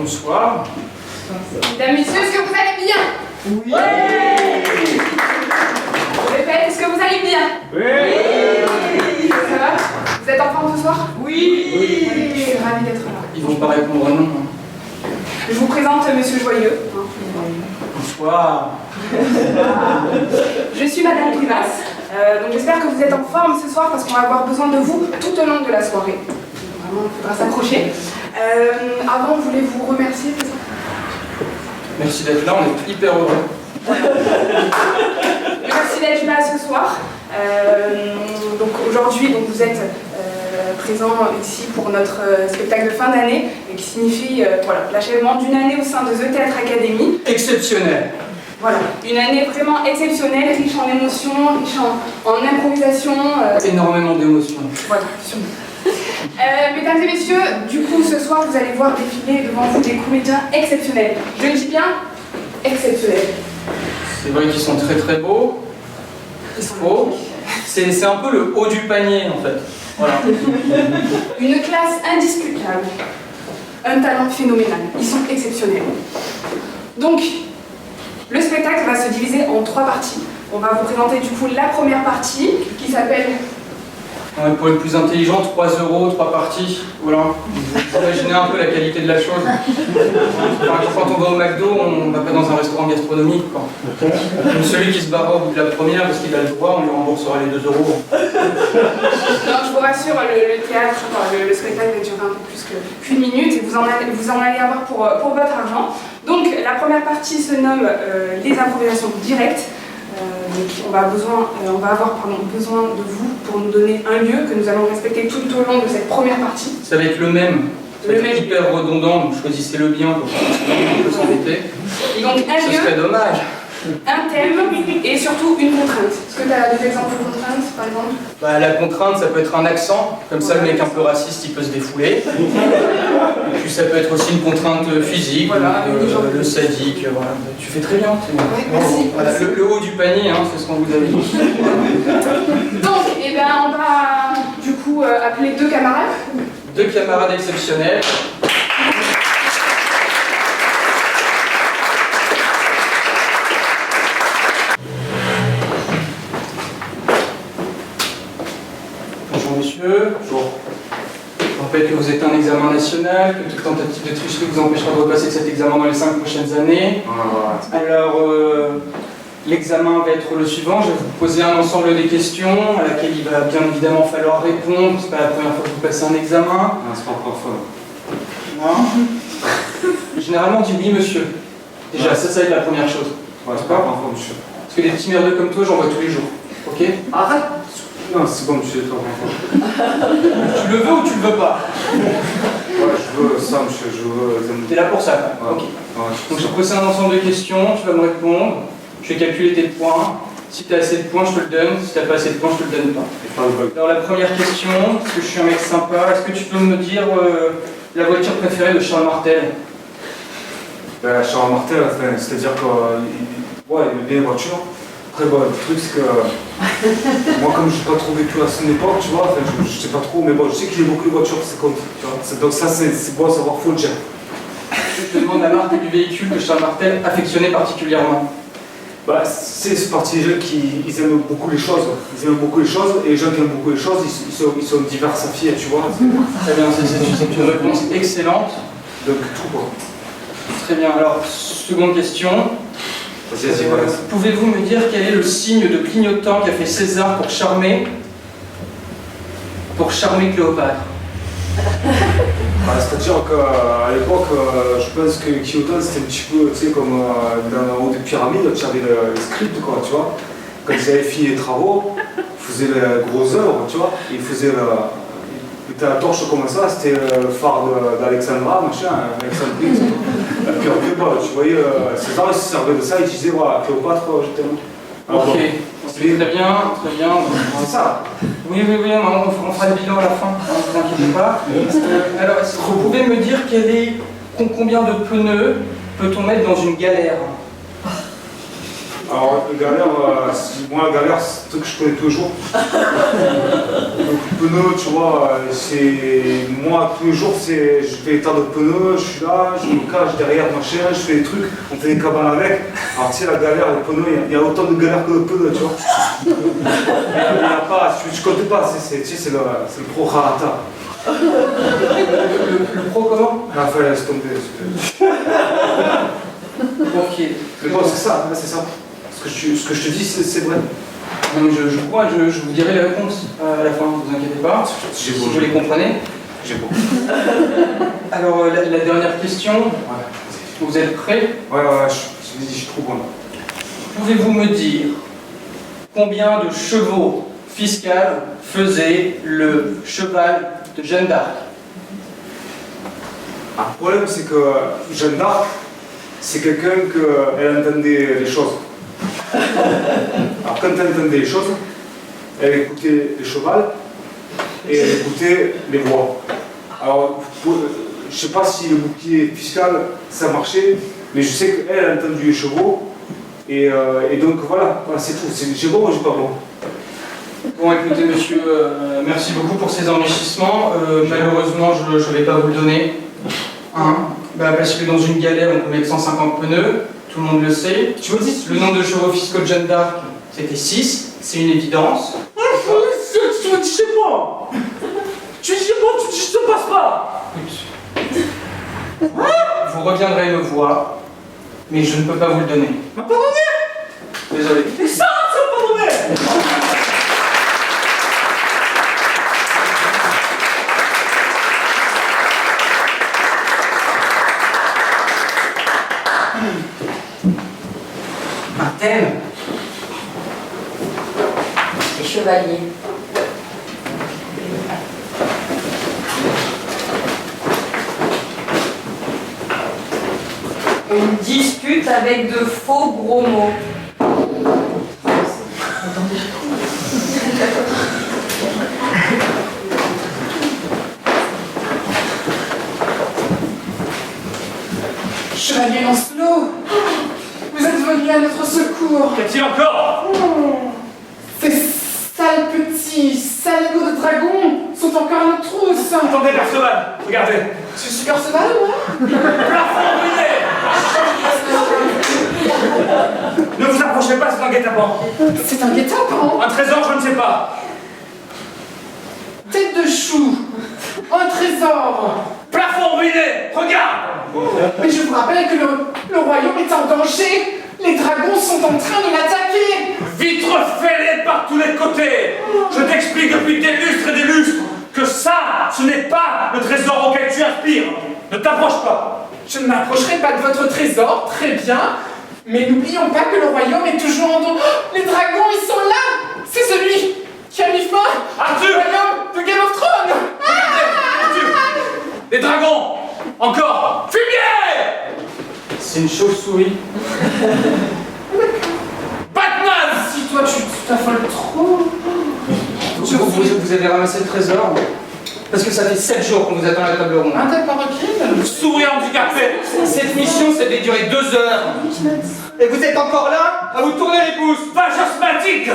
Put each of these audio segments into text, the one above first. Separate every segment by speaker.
Speaker 1: bonsoir.
Speaker 2: Mesdames, messieurs, est-ce que vous allez bien?
Speaker 1: Oui.
Speaker 2: Je répète, est-ce que vous allez bien?
Speaker 1: Oui.
Speaker 2: Ça va? Vous êtes en forme ce soir?
Speaker 1: Oui.
Speaker 2: Je suis ravie d'être là.
Speaker 1: Ils vont pas répondre non.
Speaker 2: Je vous présente Monsieur Joyeux.
Speaker 1: Bonsoir.
Speaker 2: Je suis Madame Privas. Donc j'espère que vous êtes en forme ce soir parce qu'on va avoir besoin de vous tout au long de la soirée. Vraiment, il faudra s'accrocher. Avant, je voulais vous remercier.
Speaker 1: Merci d'être là, on est hyper heureux.
Speaker 2: Merci d'être là ce soir. Donc aujourd'hui, vous êtes présents ici pour notre spectacle de fin d'année, et qui signifie voilà, l'achèvement d'une année au sein de The Theatre Academy.
Speaker 1: Exceptionnel.
Speaker 2: Voilà, une année vraiment exceptionnelle, riche en émotions, riche en improvisation.
Speaker 1: Énormément d'émotions.
Speaker 2: Voilà, sûrement. Mesdames et messieurs, du coup ce soir vous allez voir défiler devant vous des comédiens exceptionnels. Je le dis bien, exceptionnels.
Speaker 1: C'est vrai qu'ils sont très très beaux.
Speaker 2: Ils sont
Speaker 1: Beaux. C'est un peu le haut du panier en fait. Voilà.
Speaker 2: une classe indiscutable, un talent phénoménal. Ils sont exceptionnels. Donc, le spectacle va se diviser en 3 parties. On va vous présenter du coup la première partie qui s'appelle...
Speaker 1: Pour être plus intelligent, 3 €, 3 parties. Voilà. Vous imaginez un peu la qualité de la chose. Enfin, quand on va au McDo, on va pas dans un restaurant gastronomique, quoi. Donc, celui qui se barra au bout de la première parce qu'il a le droit, on lui remboursera les 2 €.
Speaker 2: Non, je vous rassure, le théâtre, le spectacle va durer un peu plus qu'une minute et vous en allez avoir pour votre argent. Donc la première partie se nomme les improvisations directes. Donc on va avoir besoin de vous pour nous donner un lieu que nous allons respecter tout au long de cette première partie.
Speaker 1: Ça va être le même. Ça va être hyper redondant, donc choisissez-le bien pour qu'on peut s'embêter.
Speaker 2: Et donc un
Speaker 1: Ce
Speaker 2: lieu,
Speaker 1: serait dommage.
Speaker 2: un thème et surtout une contrainte. Est-ce que tu as des exemples de contraintes par exemple?
Speaker 1: Bah, la contrainte, ça peut être un accent, comme ça le mec un peu raciste il peut se défouler. Et puis ça peut être aussi une contrainte physique,
Speaker 2: Voilà,
Speaker 1: le sadique, voilà. Tu fais très bien.
Speaker 2: Ouais, merci.
Speaker 1: Voilà, le haut du panier, hein, c'est ce qu'on vous avait dit.
Speaker 2: Donc, on va du coup appeler 2 camarades.
Speaker 1: 2 camarades exceptionnels. Bonjour monsieur. Bonjour. Je rappelle que vous êtes un examen national, que toute tentative de tricherie vous empêchera de repasser cet examen dans les 5 prochaines années. Alors, l'examen va être le suivant. Je vais vous poser un ensemble de questions à laquelle il va bien évidemment falloir répondre. C'est pas la première fois que vous passez un examen.
Speaker 3: Non, c'est pas la première fois.
Speaker 1: Non. Généralement, on dit oui, monsieur. Déjà,
Speaker 3: Ouais.
Speaker 1: ça va être la première chose.
Speaker 3: Ouais, c'est pas la première fois, monsieur.
Speaker 1: Parce que des petits merdeux comme toi, j'en vois tous les jours. Ok?
Speaker 3: Arrête! Non, c'est bon, monsieur, c'est pas la première fois.
Speaker 1: Tu le veux ou tu le veux pas?
Speaker 3: Ouais, je veux ça, monsieur, je veux...
Speaker 1: T'es là pour ça,
Speaker 3: Ouais.
Speaker 1: ok.
Speaker 3: Ouais,
Speaker 1: Donc, je vais te poser un ensemble de questions, tu vas me répondre. Je vais calculer tes points. Si tu as assez de points, je te le donne. Si tu n'as pas assez de points, je te le donne pas.
Speaker 3: Et pas de bug.
Speaker 1: Alors, la première question, parce que je suis un mec sympa, est-ce que tu peux me dire la voiture préférée de Charles Martel?
Speaker 3: Ben, Charles Martel, enfin, c'est-à-dire que... ouais, il aime bien les voitures. Après, bon, le truc, c'est que... moi, comme je n'ai pas trop vécu à son époque, tu vois, enfin, je sais pas trop, mais bon, je sais qu'il aime beaucoup les voitures, c'est comme... Tu vois, donc ça, c'est bon à savoir, faut le dire.
Speaker 1: Je te demande la marque du véhicule que Charles Martel affectionnait particulièrement.
Speaker 3: Bah, c'est parti des gens qui ils aiment beaucoup les choses. Ils aiment beaucoup les choses, et les gens qui aiment beaucoup les choses, ils sont diversifiés, tu vois.
Speaker 1: Très bien, c'est une réponse excellente.
Speaker 3: Donc tout quoi.
Speaker 1: Très bien, alors, seconde question.
Speaker 3: Vas-y, voilà.
Speaker 1: Pouvez-vous me dire quel est le signe de clignotant qu'a fait César pour charmer Cléopâtre?
Speaker 3: Bah, c'est-à-dire qu'à l'époque, je pense que Kyoto c'était un petit peu, tu sais, comme dans le haut des pyramides, tu avais le script, quoi, tu vois. Quand ils avaient fini les travaux, ils faisaient les grosses œuvres, tu vois. Ils faisaient ils mettaient la torche comme ça, c'était le phare d'Alexandra, machin, Alexandrie, et puis après, bah, tu voyais, César, il se servait de ça, il disait, voilà, Cléopâtre, je t'aime. Alors,
Speaker 1: Ok,
Speaker 3: bon,
Speaker 1: c'est très bien, très bien.
Speaker 3: c'est ça.
Speaker 1: Oui, on fera le bilan à la fin, ne vous inquiétez pas. Alors, est-ce que vous pouvez me dire combien de pneus peut-on mettre dans une galère?
Speaker 3: Alors, la galère, moi, la galère, c'est un truc que je connais toujours. Donc, pneus, tu vois, c'est moi tous les jours, je fais état de pneus, je suis là, je me cache derrière machin, je fais des trucs, on fait des cabanes avec. Alors tu sais, la galère, les pneus, il y a autant de galères que de pneus, tu vois. Il n'y a pas, tu comptes pas, tu sais, c'est le pro rata.
Speaker 1: Le pro comment?
Speaker 3: Enfin, laisse tomber.
Speaker 1: Ok.
Speaker 3: Mais bon, c'est ça, c'est ça. Ce que je te dis, c'est vrai.
Speaker 1: Donc je crois, je vous dirai les réponses à la fin, ne vous inquiétez pas, si vous les comprenez.
Speaker 3: J'ai beau.
Speaker 1: Alors la dernière question, vous êtes prêts?
Speaker 3: Ouais, je suis trop bon.
Speaker 1: Pouvez-vous me dire combien de chevaux fiscales faisait le cheval de Jeanne d'Arc?
Speaker 3: Le problème, c'est que Jeanne d'Arc, c'est quelqu'un qu'elle entendait les choses. Alors quand elle entendait les choses, elle écoutait les chevals et elle écoutait les voix. Alors je ne sais pas si le bouclier fiscal ça marchait, mais je sais qu'elle a entendu les chevaux et donc voilà c'est tout. J'ai bon ou j'ai pas bon?
Speaker 1: Bon écoutez monsieur, merci beaucoup pour ces enrichissements. Malheureusement je ne vais pas vous le donner. Hein, parce que dans une galère on peut mettre 150 pneus. Tout le monde le sait.
Speaker 3: Tu me dis
Speaker 1: le nombre de chevaux fiscaux de Jeanne d'Arc, c'était 6, c'est une évidence.
Speaker 3: Tu me dis chez moi. Tu dis chez moi, tu dis je te passe pas.
Speaker 1: Vous reviendrez me voir, mais je ne peux pas vous le donner.
Speaker 3: M'a pas donné.
Speaker 1: Désolé.
Speaker 3: Et ça pas donné.
Speaker 1: Un thème.
Speaker 4: Les chevaliers. Une dispute avec de faux gros mots.
Speaker 5: Chevalier Lancelot, vous êtes venu à notre secours.
Speaker 3: Qu'y a-t-il encore?
Speaker 5: Ces sales petits salauds de dragons sont encore à notre trousse.
Speaker 3: Attendez, Perceval, regardez.
Speaker 5: Je suis Perceval, moi.
Speaker 3: Plafond brûlé. Ne vous approchez pas, c'est un guet-apens.
Speaker 5: C'est un guet-apens.
Speaker 3: Un trésor, je ne sais pas.
Speaker 5: Tête de chou. Un trésor.
Speaker 3: Plafond brûlé, regarde.
Speaker 5: Mais je vous rappelle que le royaume est en danger. Les dragons sont en train de l'attaquer.
Speaker 3: Vitres fêlées par tous les côtés. Je t'explique depuis des lustres et des lustres que ça, ce n'est pas le trésor auquel tu aspires. Ne t'approche pas.
Speaker 5: Je ne m'approcherai pas de votre trésor, très bien. Mais n'oublions pas que le royaume est toujours en danger. Les dragons, ils sont là. C'est celui qui a mis fin
Speaker 3: Arthur!
Speaker 5: au royaume de Game of Thrones.
Speaker 3: Arthur! Les dragons! Encore! Fumier!
Speaker 1: C'est une chauve-souris.
Speaker 3: Batman!
Speaker 5: Si toi tu t'affoles trop.
Speaker 1: Vous avez ramassé le trésor? Parce que ça fait 7 jours qu'on vous attend à la table ronde.
Speaker 5: Un d'accord ok.
Speaker 3: Souris handicapé!
Speaker 1: Cette mission, ça devait durer 2 heures. Et vous êtes encore là à vous tourner les pouces.
Speaker 3: Page asthmatique!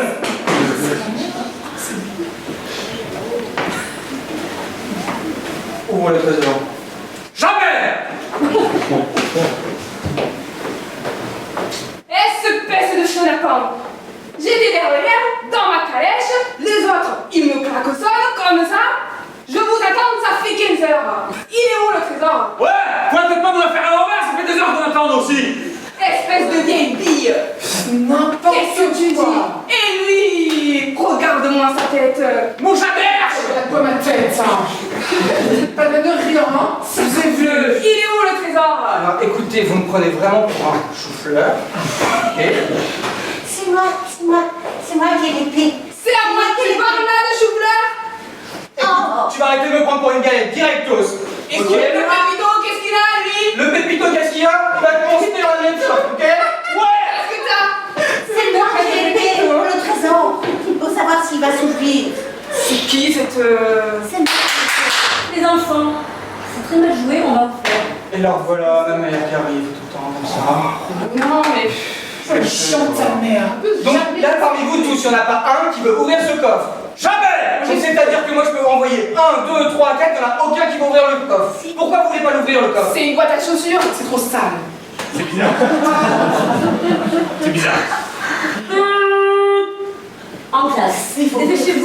Speaker 1: Ouvrez le trésor.
Speaker 3: Jamais!
Speaker 2: Espèce de chenapan. J'étais derrière, dans ma calèche, les autres, ils me klaxonnent comme ça. Je vous attends, ça fait 15 heures. Il est où le trésor?
Speaker 3: Ouais! Faut pas nous la faire à l'envers, ça fait 2 heures qu'on attend aussi!
Speaker 2: Espèce de vieille bille.
Speaker 5: N'importe
Speaker 2: Qu'est-ce que tu dis?
Speaker 5: quoi.
Speaker 2: Et lui, regarde-moi sa tête.
Speaker 3: Mouche à berge!
Speaker 5: Regarde pas ma tête, ça. Pas de rire, hein. Ça vous est vu.
Speaker 2: Il est où le trésor?
Speaker 1: Alors écoutez, vous me prenez vraiment pour un chou-fleur. Ok.
Speaker 4: C'est moi qui ai l'épée.
Speaker 2: C'est à moi qui parle là, le chou-fleur.
Speaker 4: Oh.
Speaker 1: Tu vas arrêter de me prendre pour une galette, directos.
Speaker 2: Et
Speaker 1: Ok.
Speaker 2: le pépito, qu'est-ce qu'il a, lui?
Speaker 1: Le pépito, qu'est-ce qu'il y a? Il va commencer dans la même chose, ok?
Speaker 3: Ouais!
Speaker 2: Qu'est-ce que t'as?
Speaker 4: C'est moi qui ai l'épée pour le trésor. Il faut savoir s'il va s'ouvrir.
Speaker 2: C'est qui cette...
Speaker 4: C'est moi. Les enfants, c'est très mal joué, on va en faire.
Speaker 1: Et alors voilà, ma mère qui arrive tout le temps comme ça.
Speaker 2: Non, mais...
Speaker 5: Elle chante ta mère.
Speaker 1: Donc là, parmi vous tous, il n'y en a pas un qui veut ouvrir ce coffre.
Speaker 3: Jamais!
Speaker 1: Donc c'est-à-dire que moi je peux vous
Speaker 6: voyez 1, 2, 3, 4, il n'y en a aucun qui va ouvrir le coffre. Pourquoi vous voulez pas l'ouvrir le coffre?
Speaker 2: C'est une boîte à chaussures.
Speaker 5: C'est trop sale.
Speaker 6: C'est bizarre. C'est bizarre.
Speaker 4: En classe. Dépêchez-vous.